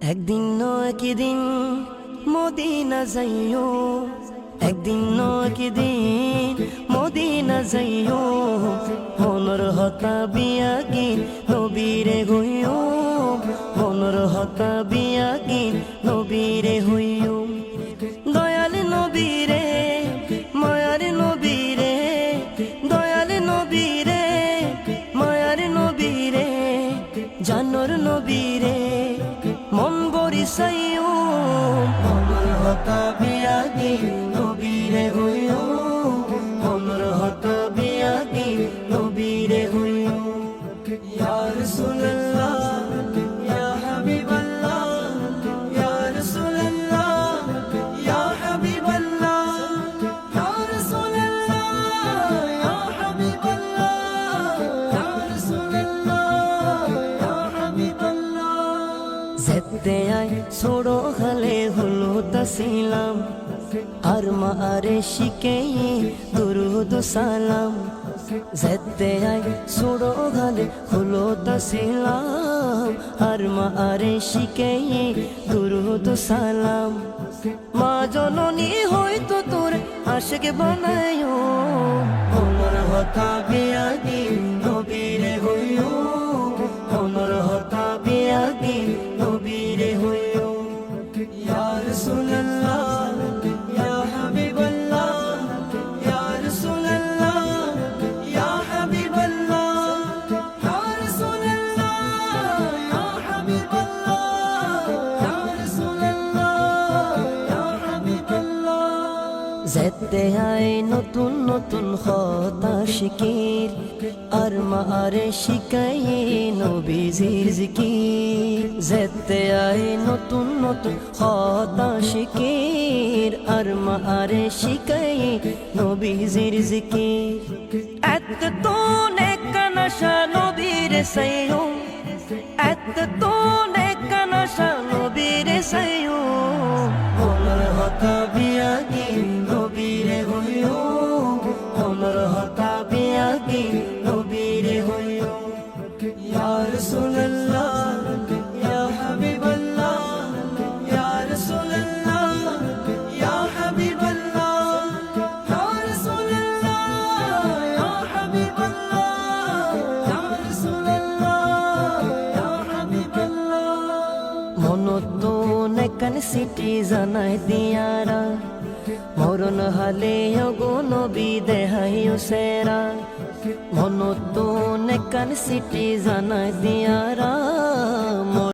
একদিন নয় দিন মদিনা যাইও, একদিন নয় দিন মদিনা যাইও, মনর হতা বিয়াগি নবীরে হইও, মনর হতা বিয়াগি নবীরে হইও। দয়াল নবীরে মায়ার নবীরে, দয়াল নবীরে মায়ার নবীরে, জানোর নবীরে মন বরিসাইও, মনর হতা বিয়াগি নবীরে হইও, মনর হতা বিয়াগি নবীরে হইও। ইয়া রাসূলুল্লাহ ইয়া হাবিবাল্লাহ, ইয়া রাসূলুল্লাহ ইয়া হাবিবাল্লাহ, ইয়া রাসূলুল্লাহ ইয়া হাবিবাল্লাহ, ইয়া রাসূলুল্লাহ ইয়া হাবিবাল্লাহ। যেতে আয় ছোড়ো হালে হলো তাসিলাম, আর মা আরে শিখে দুরুদ সালাম। যেতে আয় ছোড়ো হালে হলো তাসিলাম, আর মা আরে শিখে দুরুদ সালাম। মা জননী হয়তো তোর আশিক বানায়ো, মনর হতা বিয়াগি নবীরে হইও, মনর হতা বিয়াগি নবীরে হইও। ইয়া রাসূলুল্লাহ ইয়া হাবিবাল্লাহ, ইয়া রাসূলুল্লাহ ইয়া হাবিবাল্লাহ, ইয়া রাসূলুল্লাহ ইয়া হাবিবাল্লাহ, ইয়া রাসূলুল্লাহ ইয়া হাবিবাল্লাহ। যেতে আয় নতুন নতুন কথা শিকির, আর মা আরে শিখাই নবীজির জিকির। যেতে আয় নতুন নতুন কথা শিকির, আর মা আরে শিখাই নবীজির জিকির। এত তো নেকানাশা নবীরে সাইও, এত তো নেকানাশা নবীরে সাইও, মনর হতা বিয়াগি নবীরে হইও, মনর হতা বিয়াগি নবীরে হইও। ইয়া রাসূলুল্লাহ ইয়া হাবিবাল্লাহ, ইয়া রাসূলুল্লাহ ইয়া হাবিবাল্লাহ, ইয়া রাসূলুল্লাহ ইয়া হাবিবাল্লাহ, ইয়া রাসূলুল্লাহ ইয়া হাবিবাল্লাহ। মনত নেকান সিটি জানাই দিয়ারা, মরণ হালে ওগো নবী দেহাইও সেরা। মনত নেকান সিটি জানাই দিয়ারা,